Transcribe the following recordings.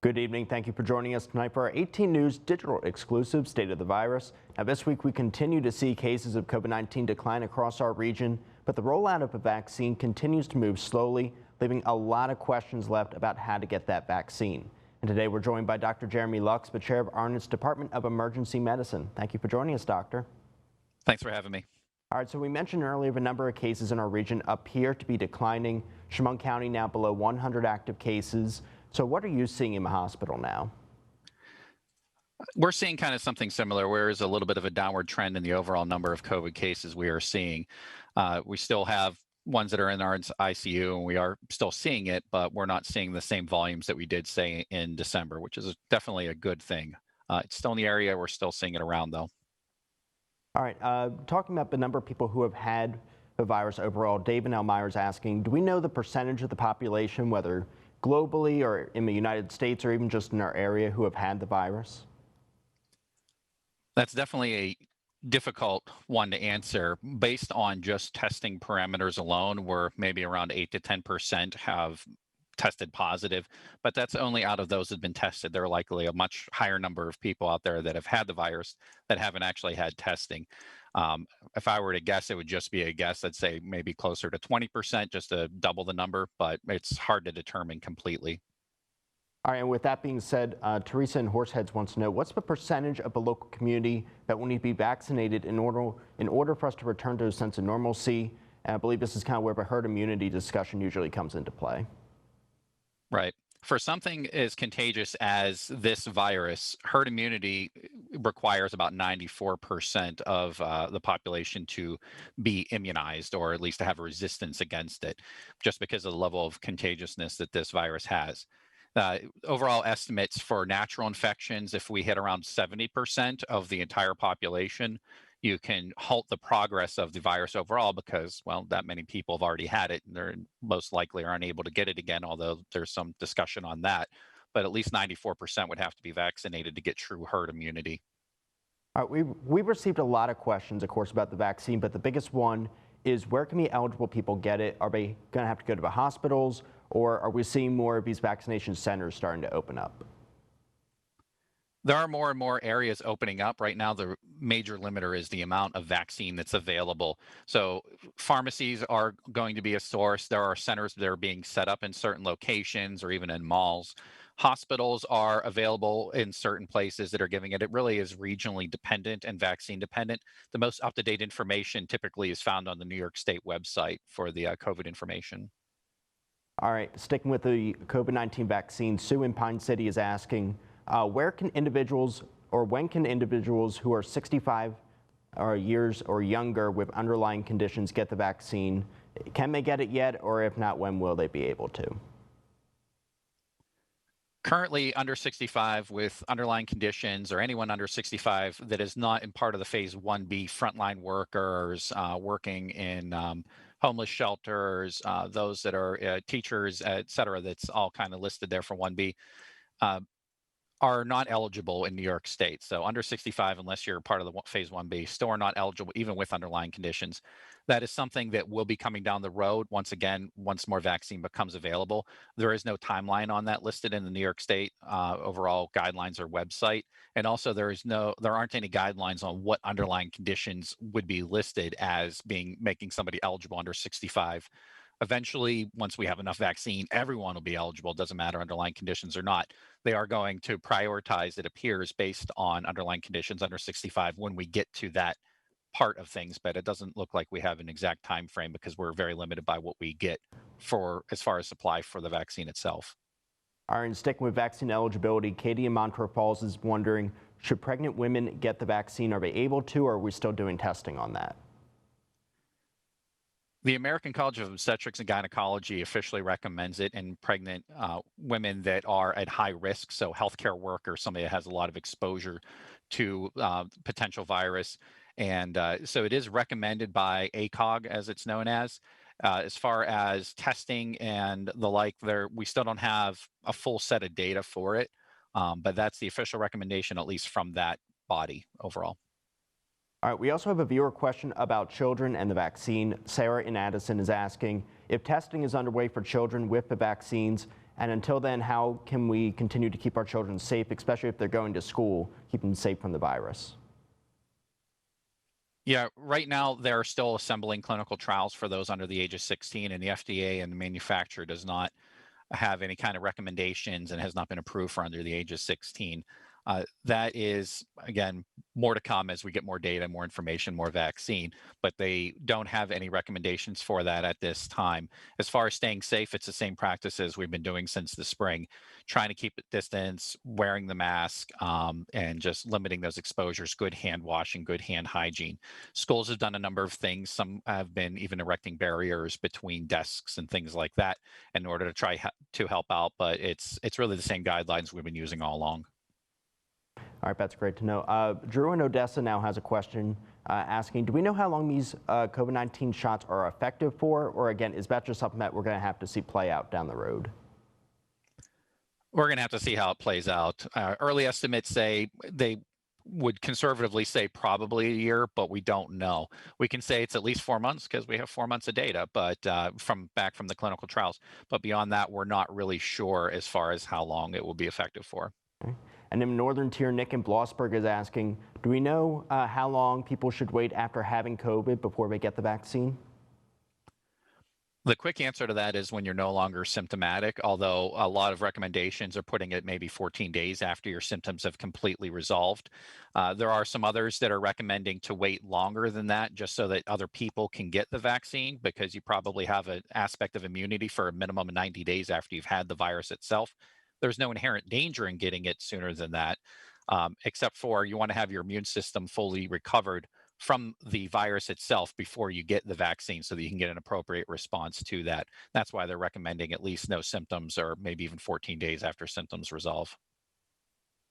Good evening. Thank you for joining us tonight for our 18 News digital exclusive State of the Virus. Now, this week we continue to see cases of COVID-19 decline across our region, but the rollout of a vaccine continues to move slowly, leaving a lot of questions left about how to get that vaccine. And today we're joined by Dr. Jeremy Lux, the chair of Arnott's Department of Emergency Medicine. Thank you for joining us, doctor. Thanks for having me. All right, so we mentioned earlier the number of cases in our region appear to be declining. Chemung County now below 100 active cases. So what are you seeing in the hospital now? We're seeing kind of something similar, where there's a little bit of a downward trend in the overall number of COVID cases we are seeing. We still have ones that are in our ICU, and we are still seeing it, but we're not seeing the same volumes that we did, say, in December, which is definitely a good thing. It's still in the area. We're still seeing it around, though. All right, talking about the number of people who have had the virus overall, Dave and Elmira is asking, do we know the percentage of the population, whether globally or in the United States or even just in our area, who have had the virus? That's definitely a difficult one to answer. Based on just testing parameters alone, we're maybe around 8 to 10% have tested positive, but that's only out of those that have been tested. There are likely a much higher number of people out there that have had the virus that haven't actually had testing. If I were to guess, it would just be a guess. I'd say maybe closer to 20%, just to double the number, but it's hard to determine completely. All right, and with that being said, Teresa in Horseheads wants to know, what's the percentage of the local community that will need to be vaccinated in order for us to return to a sense of normalcy? And I believe this is kind of where the herd immunity discussion usually comes into play. Right. For something as contagious as this virus, herd immunity requires about 94% of the population to be immunized, or at least to have a resistance against it, just because of the level of contagiousness that this virus has. Overall estimates for natural infections, if we hit around 70% of the entire population, you can halt the progress of the virus overall because, well, that many people have already had it and they're most likely are unable to get it again, although there's some discussion on that. But at least 94% would have to be vaccinated to get true herd immunity. All right, we've received a lot of questions, of course, about the vaccine, but the biggest one is, where can the eligible people get it? Are they going to have to go to the hospitals, or are we seeing more of these vaccination centers starting to open up? There are more and more areas opening up. Right now, the major limiter is the amount of vaccine that's available. So pharmacies are going to be a source. There are centers that are being set up in certain locations or even in malls. Hospitals are available in certain places that are giving it. It really is regionally dependent and vaccine dependent. The most up-to-date information typically is found on the New York State website for the COVID information. All right, sticking with the COVID-19 vaccine, Sue in Pine City is asking, where can individuals, or when can individuals who are 65 years or younger with underlying conditions get the vaccine? Can they get it yet, or if not, when will they be able to? Currently, under 65 with underlying conditions, or anyone under 65 that is not in part of the phase 1B frontline workers working in homeless shelters, those that are teachers, et cetera, that's all kind of listed there for 1B, are not eligible in New York State. So under 65, unless you're part of the phase 1B, still are not eligible even with underlying conditions. That is something that will be coming down the road once again, once more vaccine becomes available. There is no timeline on that listed in the New York State overall guidelines or website. And also there aren't any guidelines on what underlying conditions would be listed as making somebody eligible under 65. Eventually, once we have enough vaccine, everyone will be eligible. It doesn't matter underlying conditions or not. They are going to prioritize, it appears, based on underlying conditions under 65 when we get to that part of things, but it doesn't look like we have an exact time frame because we're very limited by what we get for as far as supply for the vaccine itself. All right, and sticking with vaccine eligibility, Katie in Montreux Falls is wondering, should pregnant women get the vaccine? Are they able to, or are we still doing testing on that? The American College of Obstetrics and Gynecology officially recommends it in pregnant women that are at high risk, so healthcare workers, somebody that has a lot of exposure to potential virus. And so it is recommended by ACOG, as it's known as. As far as testing and the like, we still don't have a full set of data for it, but that's the official recommendation, at least from that body overall. All right, we also have a viewer question about children and the vaccine. Sarah in Addison is asking, if testing is underway for children with the vaccines, And until then, how can we continue to keep our children safe, especially if they're going to school, keep them safe from the virus? Yeah, right now they're still assembling clinical trials for those under the age of 16, and the FDA and the manufacturer does not have any kind of recommendations and has not been approved for under the age of 16. That is, again, more to come as we get more data, more information, more vaccine, but they don't have any recommendations for that at this time. As far as staying safe, it's the same practices we've been doing since the spring, trying to keep a distance, wearing the mask, and just limiting those exposures, good hand washing, good hand hygiene. Schools have done a number of things. Some have been even erecting barriers between desks and things like that in order to try to help out, but it's really the same guidelines we've been using all along. All right, that's great to know. Drew in Odessa now has a question asking, do we know how long these COVID-19 shots are effective for? Or again, is that just something that we're going to have to see play out down the road? We're going to have to see how it plays out. Early estimates say they would conservatively say probably a year, but we don't know. We can say it's at least 4 months because we have 4 months of data, but from the clinical trials. But beyond that, we're not really sure as far as how long it will be effective for. Okay. And in Northern Tier, Nick in Blossburg is asking, do we know how long people should wait after having COVID before they get the vaccine? The quick answer to that is when you're no longer symptomatic, although a lot of recommendations are putting it maybe 14 days after your symptoms have completely resolved. There are some others that are recommending to wait longer than that just so that other people can get the vaccine because you probably have an aspect of immunity for a minimum of 90 days after you've had the virus itself. There's no inherent danger in getting it sooner than that, except for you want to have your immune system fully recovered from the virus itself before you get the vaccine so that you can get an appropriate response to that. That's why they're recommending at least no symptoms or maybe even 14 days after symptoms resolve.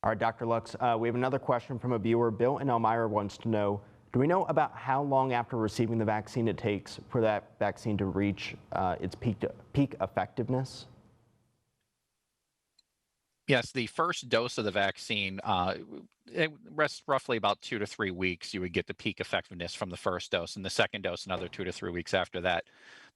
All right, Dr. Lux, we have another question from a viewer. Bill in Elmira wants to know, do we know about how long after receiving the vaccine it takes for that vaccine to reach its peak effectiveness? Yes, the first dose of the vaccine, it rests roughly about 2 to 3 weeks. You would get the peak effectiveness from the first dose, and the second dose another 2 to 3 weeks after that.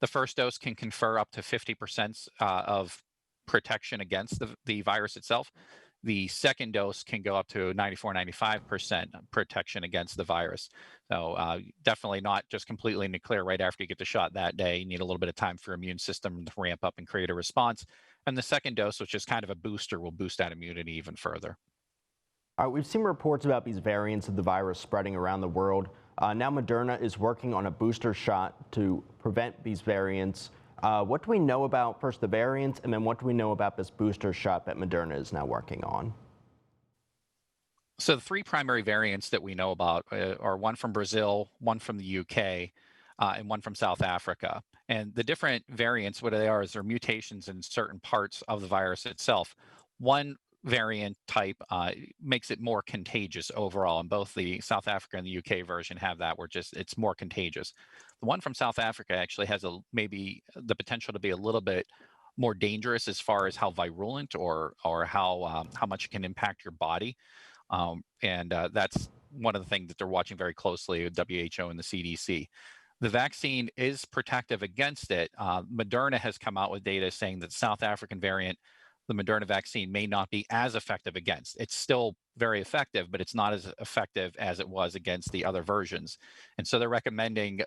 The first dose can confer up to 50% of protection against the virus itself. The second dose can go up to 94, 95% protection against the virus. So definitely not just completely in the clear right after you get the shot that day. You need a little bit of time for your immune system to ramp up and create a response. And the second dose, which is kind of a booster, will boost that immunity even further. We've seen reports about these variants of the virus spreading around the world. Now Moderna is working on a booster shot to prevent these variants. What do we know about first the variants, and then what do we know about this booster shot that Moderna is now working on? So the three primary variants that we know about are one from Brazil, one from the UK, and one from South Africa. And the different variants, what they are is they're mutations in certain parts of the virus itself. One variant type makes it more contagious overall, and both the South Africa and the UK version have that, where just it's more contagious. The one from South Africa actually has maybe the potential to be a little bit more dangerous as far as how virulent or how much it can impact your body. And that's one of the things that they're watching very closely with WHO and the CDC. The vaccine is protective against it. Moderna has come out with data saying that the South African variant, the Moderna vaccine, may not be as effective against. It's still very effective, but it's not as effective as it was against the other versions. And so they're recommending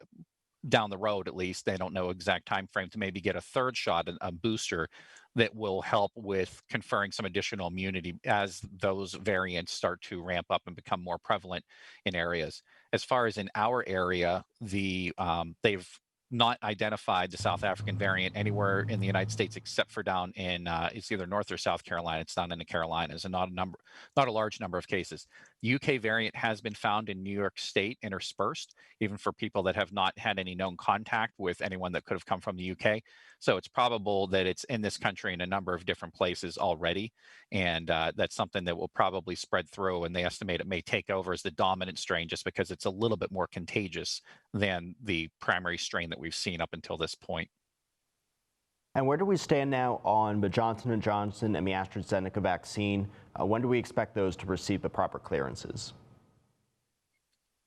down the road, at least, they don't know exact time frame, to maybe get a third shot, a booster that will help with conferring some additional immunity as those variants start to ramp up and become more prevalent in areas. As far as in our area, they've not identified the South African variant anywhere in the United States except for down in it's either North or South Carolina. It's down in the Carolinas, and not a large number of cases. The UK variant has been found in New York State interspersed, even for people that have not had any known contact with anyone that could have come from the UK. So it's probable that it's in this country in a number of different places already, and that's something that will probably spread through. And they estimate it may take over as the dominant strain just because it's a little bit more contagious than the primary strain that we've seen up until this point. And where do we stand now on the Johnson Johnson and the AstraZeneca vaccine? When do we expect those to receive the proper clearances?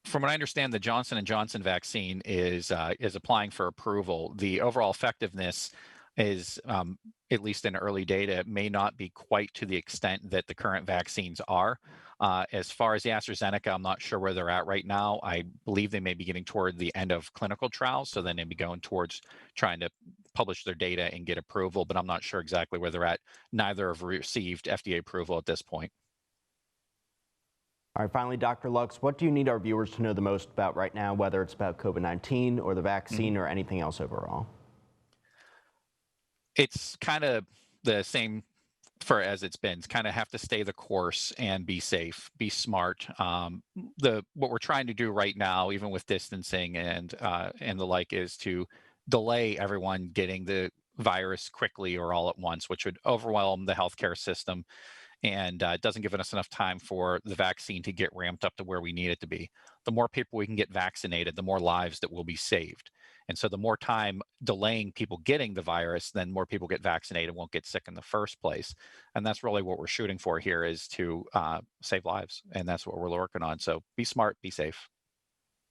From what I understand, the Johnson Johnson vaccine is applying for approval. The overall effectiveness is, at least in early data, may not be quite to the extent that the current vaccines are. As far as the AstraZeneca, I'm not sure where they're at right now. I believe they may be getting toward the end of clinical trials, so then they'd be going towards trying to publish their data and get approval, but I'm not sure exactly where they're at. Neither have received FDA approval at this point. All right, finally, Dr. Lux, what do you need our viewers to know the most about right now, whether it's about COVID-19 or the vaccine or anything else overall? It's kind of the same for as it's been. It's kind of have to stay the course and be safe, be smart. What we're trying to do right now, even with distancing and the like, is to delay everyone getting the virus quickly or all at once, which would overwhelm the healthcare system, and it doesn't give us enough time for the vaccine to get ramped up to where we need it to be. The more people we can get vaccinated, the more lives that will be saved. And so the more time delaying people getting the virus, then more people get vaccinated, won't get sick in the first place. And that's really what we're shooting for here, is to save lives. And that's what we're working on. So be smart, be safe.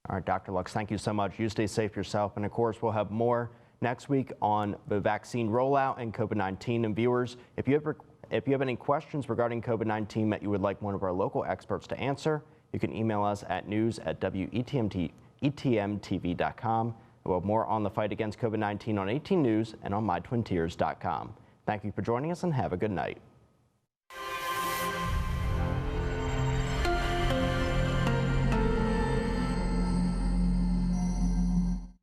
All right, Dr. Lux, thank you so much. You stay safe yourself. And of course, we'll have more next week on the vaccine rollout and COVID-19. And viewers, if you have any questions regarding COVID-19 that you would like one of our local experts to answer, you can email us at news@wetmtv.com. We'll have more on the fight against COVID-19 on 18 News and on mytwintiers.com. Thank you for joining us and have a good night.